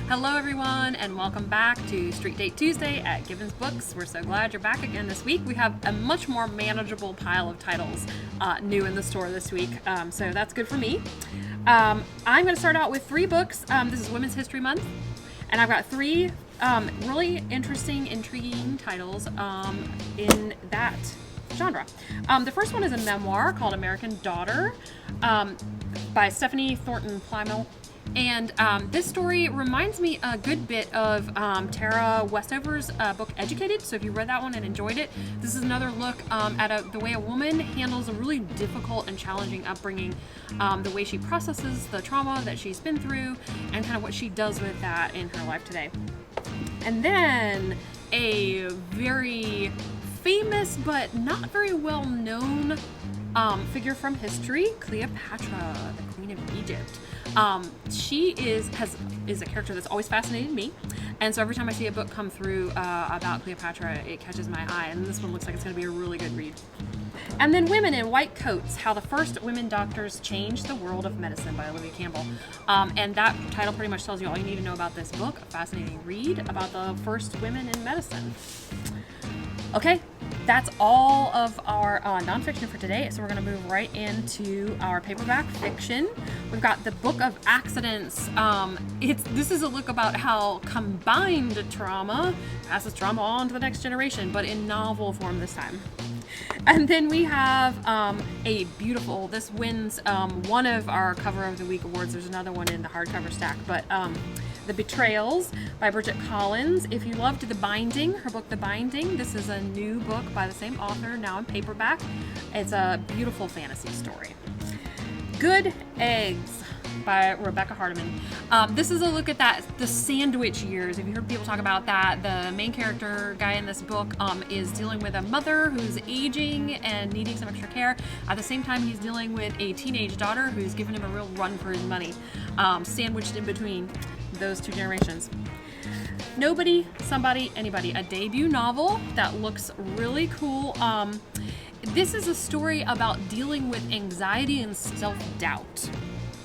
Hello everyone and welcome back to Street Date Tuesday at Gibbons Books. We're so glad you're back again this week. We have a much more manageable pile of titles new in the store this week, so that's good for me. I'm going to start out with 3 books. This is Women's History Month, and I've got 3 really interesting, intriguing titles in that genre. The first one is a memoir called American Daughter by Stephanie Thornton Plymell. And this story reminds me a good bit of Tara Westover's book Educated. So if you read that one and enjoyed it, this is another look at the way a woman handles a really difficult and challenging upbringing, the way she processes the trauma that she's been through, and kind of what she does with that in her life today. And then a very famous but not very well known figure from history, Cleopatra, the Queen of Egypt. She is a character that's always fascinated me, and so every time I see a book come through about Cleopatra, it catches my eye, and this one looks like it's going to be a really good read. And then Women in White Coats, How the First Women Doctors Changed the World of Medicine by Olivia Campbell. And that title pretty much tells you all you need to know about this book, a fascinating read about the first women in medicine. Okay, that's all of our nonfiction for today, so we're going to move right into our paperback fiction. We've got The Book of Accidents. This is a look about how combined trauma passes trauma on to the next generation, but in novel form this time. And then we have a beautiful, this wins one of our Cover of the Week awards. There's another one in the hardcover stack, but The Betrayals by Bridget Collins. If you loved The Binding, her book The Binding, this is a new book by the same author, now in paperback. It's a beautiful fantasy story. Good Eggs by Rebecca Hardiman. This is a look at the sandwich years. If you heard people talk about that, the main character guy in this book is dealing with a mother who's aging and needing some extra care. At the same time, he's dealing with a teenage daughter who's giving him a real run for his money, sandwiched in between those two generations. Nobody, Somebody, Anybody, a debut novel that looks really cool. This is a story about dealing with anxiety and self-doubt.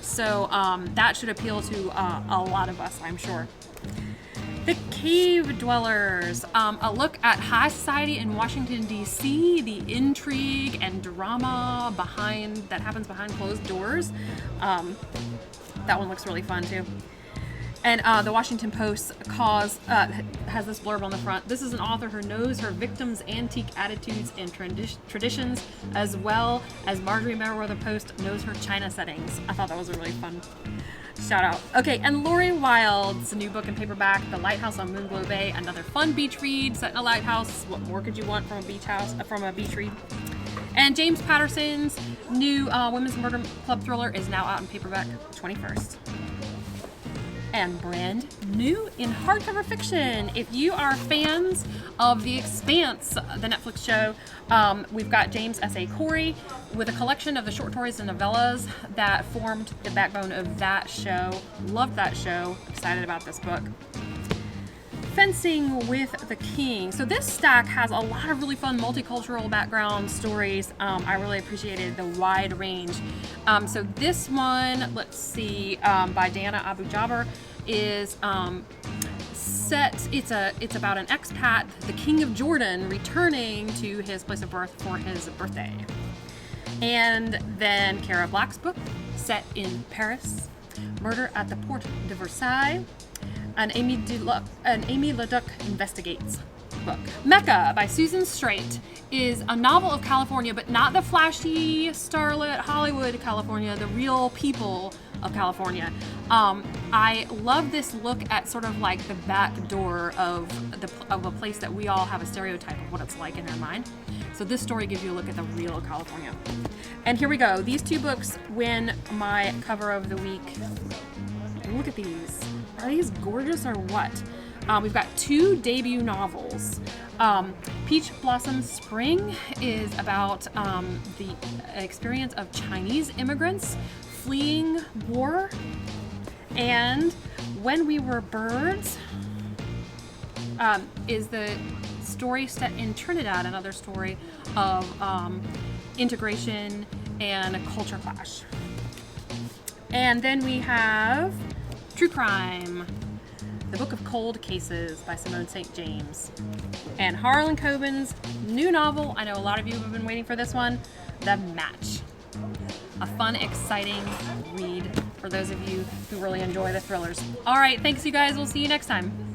So that should appeal to a lot of us, I'm sure. The Cave Dwellers, a look at high society in Washington, D.C., the intrigue and drama that happens behind closed doors. That one looks really fun, too. And the Washington Post has this blurb on the front. This is an author who knows her victims' antique attitudes and traditions, as well as Marjorie Merriweather Post knows her China settings. I thought that was a really fun shout out. Okay, and Lori Wilde's new book in paperback, The Lighthouse on Moonglow Bay, another fun beach read set in a lighthouse. What more could you want from a beach read? And James Patterson's new Women's Murder Club thriller is now out in paperback 21st. And brand new in hardcover fiction. If you are fans of The Expanse, the Netflix show, we've got James S.A. Corey with a collection of the short stories and novellas that formed the backbone of that show. Loved that show. Excited about this book. Fencing with the King. So this stack has a lot of really fun multicultural background stories. I really appreciated the wide range. So this one, let's see, by Diana Abu Jaber, is set. It's about an expat, the King of Jordan, returning to his place of birth for his birthday. And then Cara Black's book, set in Paris, Murder at the Porte de Versailles. An Amy Leduc Investigates book. Mecca by Susan Straight is a novel of California, but not the flashy starlit Hollywood California, the real people of California. I love this look at sort of like the back door of a place that we all have a stereotype of what it's like in our mind. So this story gives you a look at the real California. And here we go. These 2 books win my cover of the week. Look at these. Are these gorgeous or what? We've got 2 debut novels. Peach Blossom Spring is about the experience of Chinese immigrants fleeing war. And When We Were Birds is the story set in Trinidad, another story of integration and a culture clash. And then we have True Crime The Book of Cold Cases by Simone St. James. And Harlan Coben's new novel, I know a lot of you have been waiting for this one, The Match. A fun, exciting read for those of you who really enjoy the thrillers. All right, thanks you guys. We'll see you next time.